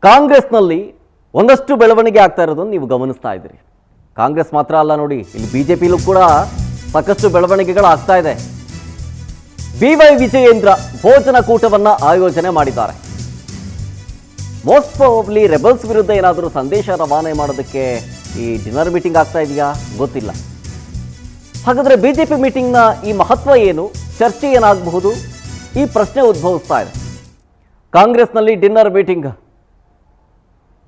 ಕಾಂಗ್ರೆಸ್ನಲ್ಲಿ ಒಂದಷ್ಟು ಬೆಳವಣಿಗೆ ಆಗ್ತಾ ಇರೋದನ್ನು ನೀವು ಗಮನಿಸ್ತಾ ಇದ್ದೀರಿ. ಕಾಂಗ್ರೆಸ್ ಮಾತ್ರ ಅಲ್ಲ ನೋಡಿ, ಇಲ್ಲಿ ಬಿಜೆಪಿಲೂ ಕೂಡ ಸಾಕಷ್ಟು ಬೆಳವಣಿಗೆಗಳು ಆಗ್ತಾ ಇದೆ. BY ವಿಜಯೇಂದ್ರ ಭೋಜನ ಕೂಟವನ್ನ ಆಯೋಜನೆ ಮಾಡಿದ್ದಾರೆ. ಮೋಸ್ಟ್ ಪ್ರಾಬಬ್ಲಿ ರೆಬಲ್ಸ್ ವಿರುದ್ಧ ಏನಾದರೂ ಸಂದೇಶ ರವಾನೆ ಮಾಡೋದಕ್ಕೆ ಈ ಡಿನ್ನರ್ ಮೀಟಿಂಗ್ ಆಗ್ತಾ ಇದೆಯಾ ಗೊತ್ತಿಲ್ಲ. ಹಾಗಾದ್ರೆ ಬಿಜೆಪಿ ಮೀಟಿಂಗ್ನ ಈ ಮಹತ್ವ ಏನು, ಚರ್ಚೆ ಏನಾಗಬಹುದು, ಈ ಪ್ರಶ್ನೆ ಉದ್ಭವಿಸ್ತಾ ಇದೆ. ಕಾಂಗ್ರೆಸ್ನಲ್ಲಿ ಡಿನ್ನರ್ ಮೀಟಿಂಗ್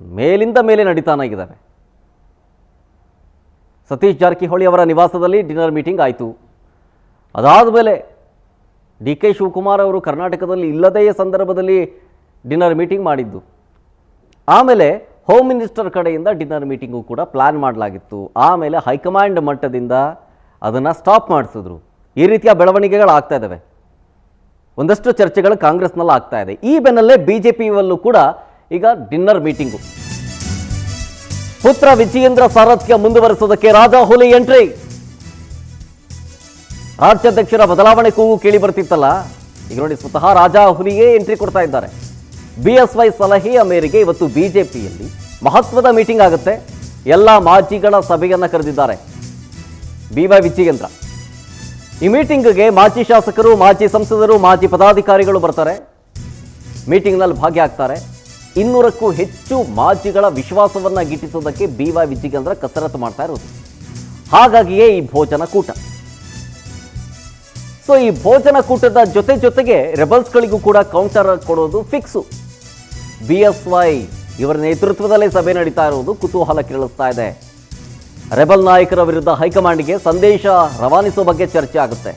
ಮೇಲಿಂದ ಮೇಲೆ ನಡೀತಾನೆ ಇದ್ದಾವೆ. ಸತೀಶ್ ಜಾರಕಿಹೊಳಿ ಅವರ ನಿವಾಸದಲ್ಲಿ ಡಿನ್ನರ್ ಮೀಟಿಂಗ್ ಆಯಿತು. ಅದಾದ ಮೇಲೆ DK ಶಿವಕುಮಾರ್ ಅವರು ಕರ್ನಾಟಕದಲ್ಲಿ ಇಲ್ಲದೇ ಸಂದರ್ಭದಲ್ಲಿ ಡಿನ್ನರ್ ಮೀಟಿಂಗ್ ಮಾಡಿದ್ದು. ಆಮೇಲೆ ಹೋಮ್ ಮಿನಿಸ್ಟರ್ ಕಡೆಯಿಂದ ಡಿನ್ನರ್ ಮೀಟಿಂಗು ಕೂಡ ಪ್ಲ್ಯಾನ್ ಮಾಡಲಾಗಿತ್ತು. ಆಮೇಲೆ ಹೈಕಮಾಂಡ್ ಮಟ್ಟದಿಂದ ಅದನ್ನು ಸ್ಟಾಪ್ ಮಾಡಿಸಿದ್ರು. ಈ ರೀತಿಯ ಬೆಳವಣಿಗೆಗಳು ಆಗ್ತಾ ಇದ್ದಾವೆ. ಒಂದಷ್ಟು ಚರ್ಚೆಗಳು ಕಾಂಗ್ರೆಸ್ನಲ್ಲಿ ಆಗ್ತಾ ಇದೆ. ಈ ಬೆನ್ನಲ್ಲೇ BJPಯಲ್ಲೂ ಕೂಡ ಈಗ ಡಿನ್ನರ್ ಮೀಟಿಂಗು. ಪುತ್ರ ವಿಜಯೇಂದ್ರ ಸಾರಥ್ಯ ಮುಂದುವರಿಸೋದಕ್ಕೆ ರಾಜಾಹುಲಿ ಎಂಟ್ರಿ. ರಾಜ್ಯಾಧ್ಯಕ್ಷರ ಬದಲಾವಣೆ ಕೂಗು ಕೇಳಿ ಬರ್ತಿತ್ತಲ್ಲ, ಈಗ ನೋಡಿ ಸ್ವತಃ ರಾಜಾಹುಲಿಯೇ ಎಂಟ್ರಿ ಕೊಡ್ತಾ ಇದ್ದಾರೆ. BSY ಸಲಹೆಯ ಮೇರೆಗೆ ಇವತ್ತು BJPಯಲ್ಲಿ ಮಹತ್ವದ ಮೀಟಿಂಗ್ ಆಗುತ್ತೆ. ಎಲ್ಲ ಮಾಜಿಗಳ ಸಭೆಯನ್ನು ಕರೆದಿದ್ದಾರೆ BY ವಿಜಯೇಂದ್ರ. ಈ ಮೀಟಿಂಗ್ಗೆ ಮಾಜಿ ಶಾಸಕರು, ಮಾಜಿ ಸಂಸದರು, ಮಾಜಿ ಪದಾಧಿಕಾರಿಗಳು ಬರ್ತಾರೆ. ಮೀಟಿಂಗ್ನಲ್ಲಿ ಭಾಗಿಯಾಗ್ತಾರೆ. 200ಕ್ಕೂ ಹೆಚ್ಚು ಮಾಜಿಗಳ ವಿಶ್ವಾಸವನ್ನ ಗಿಟ್ಟಿಸೋದಕ್ಕೆ BY ವಿಜಯೇಂದ್ರ ಕಸರತ್ತು ಮಾಡ್ತಾ ಇರೋದು. ಹಾಗಾಗಿಯೇ ಈ ಭೋಜನ ಕೂಟ. ಸೊ ಈ ಭೋಜನ ಕೂಟದ ಜೊತೆಗೆ ರೆಬಲ್ಸ್ಗಳಿಗೂ ಕೂಡ ಕೌಂಟರ್ ಕೊಡೋದು ಫಿಕ್ಸು. BSY ಇವರ ನೇತೃತ್ವದಲ್ಲೇ ಸಭೆ ನಡೀತಾ ಇರೋದು ಕುತೂಹಲ ಕೆರಳಿಸ್ತಾ ಇದೆ. ರೆಬಲ್ ನಾಯಕರ ವಿರುದ್ಧ ಹೈಕಮಾಂಡ್ಗೆ ಸಂದೇಶ ರವಾನಿಸೋ ಬಗ್ಗೆ ಚರ್ಚೆ ಆಗುತ್ತೆ.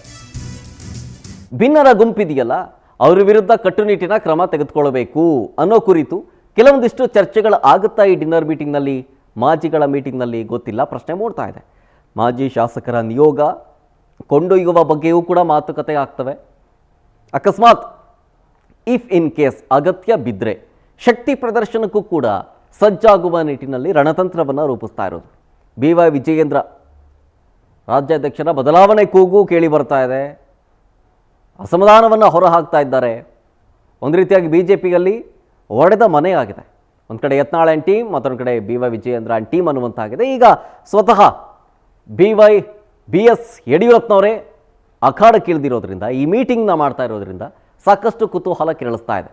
ಭಿನ್ನರ ಗುಂಪಿದೆಯಲ್ಲ, ಅವರ ವಿರುದ್ಧ ಕಟ್ಟುನಿಟ್ಟಿನ ಕ್ರಮ ತೆಗೆದುಕೊಳ್ಳಬೇಕು ಅನ್ನೋ ಕುರಿತು ಕೆಲವೊಂದಿಷ್ಟು ಚರ್ಚೆಗಳು ಆಗುತ್ತಾ ಈ ಡಿನ್ನರ್ ಮೀಟಿಂಗ್ನಲ್ಲಿ, ಮಾಜಿಗಳ ಮೀಟಿಂಗ್ನಲ್ಲಿ ಗೊತ್ತಿಲ್ಲ. ಪ್ರಶ್ನೆ ಮೂಡ್ತಾ ಇದೆ. ಮಾಜಿ ಶಾಸಕರ ನಿಯೋಗ ಕೊಂಡೊಯ್ಯುವ ಬಗ್ಗೆಯೂ ಕೂಡ ಮಾತುಕತೆ ಆಗ್ತವೆ. ಅಕಸ್ಮಾತ್ ಇಫ್ ಇನ್ ಕೇಸ್ ಅಗತ್ಯ ಬಿದ್ದರೆ ಶಕ್ತಿ ಪ್ರದರ್ಶನಕ್ಕೂ ಕೂಡ ಸಜ್ಜಾಗುವ ನಿಟ್ಟಿನಲ್ಲಿ ರಣತಂತ್ರವನ್ನು ರೂಪಿಸ್ತಾ ಇರೋದು. BY ವಿಜಯೇಂದ್ರ ರಾಜ್ಯಾಧ್ಯಕ್ಷರ ಬದಲಾವಣೆ ಕೂಗು ಕೇಳಿ ಬರ್ತಾ ಇದೆ. ಅಸಮಾಧಾನವನ್ನು ಹೊರಹಾಕ್ತಾ ಇದ್ದಾರೆ. ಒಂದು ರೀತಿಯಾಗಿ BJPಯಲ್ಲಿ ಒಡೆದ ಮನೆ ಆಗಿದೆ. ಒಂದು ಕಡೆ ಯತ್ನಾಳ್ ಆ್ಯಂಡ್ ಟೀಮ್, ಮತ್ತೊಂದು ಕಡೆ BY ವಿಜಯೇಂದ್ರ ಆ್ಯಂಡ್ ಟೀಮ್ ಅನ್ನುವಂತಾಗಿದೆ. ಈಗ ಸ್ವತಃ BS ಯಡಿಯೂರಪ್ಪನವರೇ ಅಖಾಡಕ್ಕಿಳಿದಿರೋದ್ರಿಂದ, ಈ ಮೀಟಿಂಗ್ನ ಮಾಡ್ತಾ ಇರೋದ್ರಿಂದ ಸಾಕಷ್ಟು ಕುತೂಹಲ ಕೆರಳಿಸ್ತಾ ಇದೆ.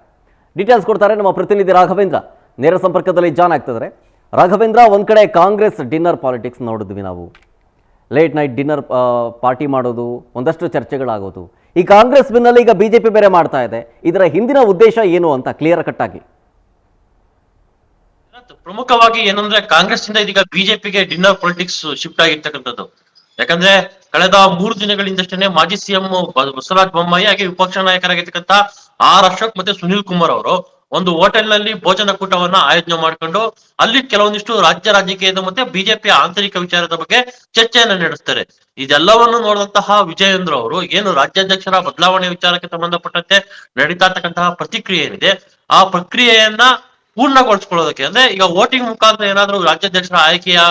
ಡೀಟೇಲ್ಸ್ ಕೊಡ್ತಾರೆ ನಮ್ಮ ಪ್ರತಿನಿಧಿ ರಾಘವೇಂದ್ರ. ನೇರ ಸಂಪರ್ಕದಲ್ಲಿ ಜಾಯ್ನ್ ಆಗ್ತಿದ್ದಾರೆ. ರಾಘವೇಂದ್ರ, ಒಂದು ಕಡೆ ಕಾಂಗ್ರೆಸ್ ಡಿನ್ನರ್ ಪಾಲಿಟಿಕ್ಸ್ ನೋಡಿದ್ವಿ ನಾವು, ಲೇಟ್ ನೈಟ್ ಡಿನ್ನರ್ ಪಾರ್ಟಿ ಮಾಡೋದು, ಒಂದಷ್ಟು ಚರ್ಚೆಗಳಾಗೋದು. ಈ ಕಾಂಗ್ರೆಸ್ ಬೆನ್ನಲ್ಲಿ ಈಗ BJP ಬೇರೆ ಮಾಡ್ತಾ ಇದೆ. ಇದರ ಹಿಂದಿನ ಉದ್ದೇಶ ಏನು ಅಂತ ಕ್ಲಿಯರ್ ಕಟ್ ಆಗಿ. ಪ್ರಮುಖವಾಗಿ ಏನಂದ್ರೆ ಕಾಂಗ್ರೆಸ್ ಇಂದ ಇದೀಗ BJPಗೆ ಡಿನ್ನರ್ ಪಾಲಿಟಿಕ್ಸ್ ಶಿಫ್ಟ್ ಆಗಿರ್ತಕ್ಕಂಥದ್ದು. ಯಾಕಂದ್ರೆ ಕಳೆದ 3 ದಿನಗಳಿಂದಷ್ಟೇ ಮಾಜಿ CM ಬಸವರಾಜ ಬೊಮ್ಮಾಯಿ ಹಾಗೆ ವಿಪಕ್ಷ ನಾಯಕರಾಗಿರ್ತಕ್ಕಂಥ R ಅಶೋಕ್ ಮತ್ತೆ ಸುನಿಲ್ ಕುಮಾರ್ ಅವರು ಒಂದು ಹೋಟೆಲ್ ನಲ್ಲಿ ಭೋಜನ ಕೂಟವನ್ನ ಆಯೋಜನೆ ಮಾಡ್ಕೊಂಡು ಅಲ್ಲಿ ಕೆಲವೊಂದಿಷ್ಟು ರಾಜ್ಯ ರಾಜಕೀಯದ ಮತ್ತೆ BJPಯ ಆಂತರಿಕ ವಿಚಾರದ ಬಗ್ಗೆ ಚರ್ಚೆಯನ್ನ ನಡೆಸ್ತಾರೆ. ಇದೆಲ್ಲವನ್ನು ನೋಡಿದಂತಹ ವಿಜಯೇಂದ್ರ ಅವರು ಏನು ರಾಜ್ಯಾಧ್ಯಕ್ಷರ ಬದಲಾವಣೆ ವಿಚಾರಕ್ಕೆ ಸಂಬಂಧಪಟ್ಟಂತೆ ನಡೀತಾ ಇರ್ತಕ್ಕಂತಹ ಪ್ರತಿಕ್ರಿಯೆ ಏನಿದೆ, ಆ ಪ್ರಕ್ರಿಯೆಯನ್ನ ಪೂರ್ಣಗೊಳಿಸ್ಕೊಳ್ಳೋದಕ್ಕೆ, ಅಂದ್ರೆ ಈಗ ವೋಟಿಂಗ್ ಮುಖಾಂತರ ಏನಾದ್ರೂ ರಾಜ್ಯಾಧ್ಯಕ್ಷರ ಆಯ್ಕೆಯ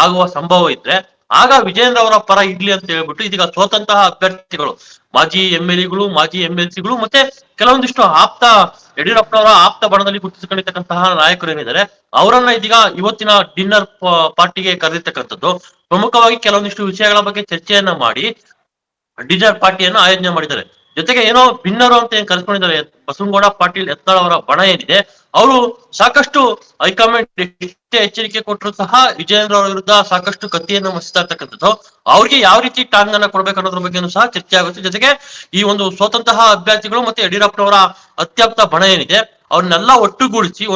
ಆಗುವ ಸಂಭವ ಇದ್ರೆ ಆಗ ವಿಜಯೇಂದ್ರ ಅವರ ಪರ ಇಡ್ಲಿ ಅಂತ ಹೇಳ್ಬಿಟ್ಟು ಇದೀಗ ಸೋತಂತಹ ಅಭ್ಯರ್ಥಿಗಳು, ಮಾಜಿ MLAಗಳು, ಮಾಜಿ MLCಗಳು ಮತ್ತೆ ಕೆಲವೊಂದಿಷ್ಟು ಯಡಿಯೂರಪ್ಪನವರ ಆಪ್ತ ಬಣದಲ್ಲಿ ಗುರುತಿಸಿಕೊಂಡಿರ್ತಕ್ಕಂತಹ ನಾಯಕರು ಏನಿದ್ದಾರೆ ಅವರನ್ನ ಇದೀಗ ಇವತ್ತಿನ ಡಿನ್ನರ್ ಪಾರ್ಟಿಗೆ ಕರೆದಿರ್ತಕ್ಕಂಥದ್ದು. ಪ್ರಮುಖವಾಗಿ ಕೆಲವೊಂದಿಷ್ಟು ವಿಷಯಗಳ ಬಗ್ಗೆ ಚರ್ಚೆಯನ್ನ ಮಾಡಿ ಡಿನ್ನರ್ ಪಾರ್ಟಿಯನ್ನ ಆಯೋಜನೆ ಮಾಡಿದ್ದಾರೆ. ಜೊತೆಗೆ ಏನೋ ಭಿನ್ನರು ಅಂತ ಏನ್ ಕರೆಸ್ಕೊಂಡಿದ್ದಾರೆ, ಬಸವನಗೌಡ ಪಾಟೀಲ್ ಯತ್ನಾಳ್ ಅವರ ಬಣ ಏನಿದೆ ಅವರು ಸಾಕಷ್ಟು ಹೈಕಮಾಂಡ್ ಎಷ್ಟೇ ಎಚ್ಚರಿಕೆ ಕೊಟ್ಟರು ಸಹ ವಿಜಯೇಂದ್ರ ಅವರ ವಿರುದ್ಧ ಸಾಕಷ್ಟು ಕತ್ತಿಯನ್ನು ಮಸಿತಾ ಇರ್ತಕ್ಕಂಥದ್ದು. ಅವ್ರಿಗೆ ಯಾವ ರೀತಿ ಟಾಂಗ್ ಅನ್ನ ಕೊಡ್ಬೇಕು ಅನ್ನೋದ್ರ ಬಗ್ಗೆನೂ ಸಹ ಚರ್ಚೆ ಆಗುತ್ತೆ. ಜೊತೆಗೆ ಈ ಒಂದು ಸೋತಂತಹ ಅಭ್ಯರ್ಥಿಗಳು ಮತ್ತೆ ಯಡಿಯೂರಪ್ಪನವರ ಅತ್ಯಪ್ತ ಬಣ ಏನಿದೆ ಅವ್ರನ್ನೆಲ್ಲ ಒಟ್ಟುಗೂಡಿಸಿ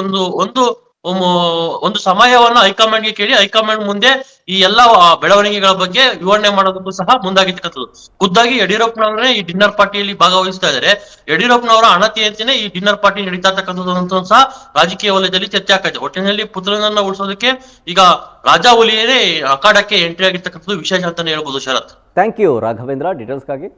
ಒಂದು ಸಮಯವನ್ನ ಹೈಕಮಾಂಡ್ಗೆ ಕೇಳಿ ಹೈಕಮಾಂಡ್ ಮುಂದೆ ಈ ಎಲ್ಲಾ ಬೆಳವಣಿಗೆಗಳ ಬಗ್ಗೆ ವಿವರಣೆ ಮಾಡೋದಕ್ಕೂ ಸಹ ಮುಂದಾಗಿರ್ತಕ್ಕಂಥದ್ದು. ಖುದ್ದಾಗಿ ಯಡಿಯೂರಪ್ಪನವರೇ ಈ ಡಿನ್ನರ್ ಪಾರ್ಟಿಯಲ್ಲಿ ಭಾಗವಹಿಸ್ತಾ ಇದ್ದಾರೆ. ಯಡಿಯೂರಪ್ಪನವರ ಅಣತಿಯಂತೆಯೇ ಈ ಡಿನ್ನರ್ ಪಾರ್ಟಿ ನಡೀತಾ ಇರ್ತಕ್ಕಂಥದ್ದು ಅಂತ ಸಹ ರಾಜಕೀಯ ವಲಯದಲ್ಲಿ ಚರ್ಚೆ ಆಗ್ತಾ ಇದೆ. ಒಟ್ಟಿನಲ್ಲಿ ಪುತ್ರನನ್ನ ಉಳಿಸೋದಕ್ಕೆ ಈಗ ರಾಜಾಹುಲಿಯೇ ಅಖಾಡಕ್ಕೆ ಎಂಟ್ರಿ ಆಗಿರ್ತಕ್ಕಂಥದ್ದು ವಿಶೇಷ ಅಂತಾನೆ ಹೇಳ್ಬೋದು. ಶರತ್, ಥ್ಯಾಂಕ್ ಯು ರಾಘವೇಂದ್ರ ಡೀಟೇಲ್ಸ್ಗಾಗಿ.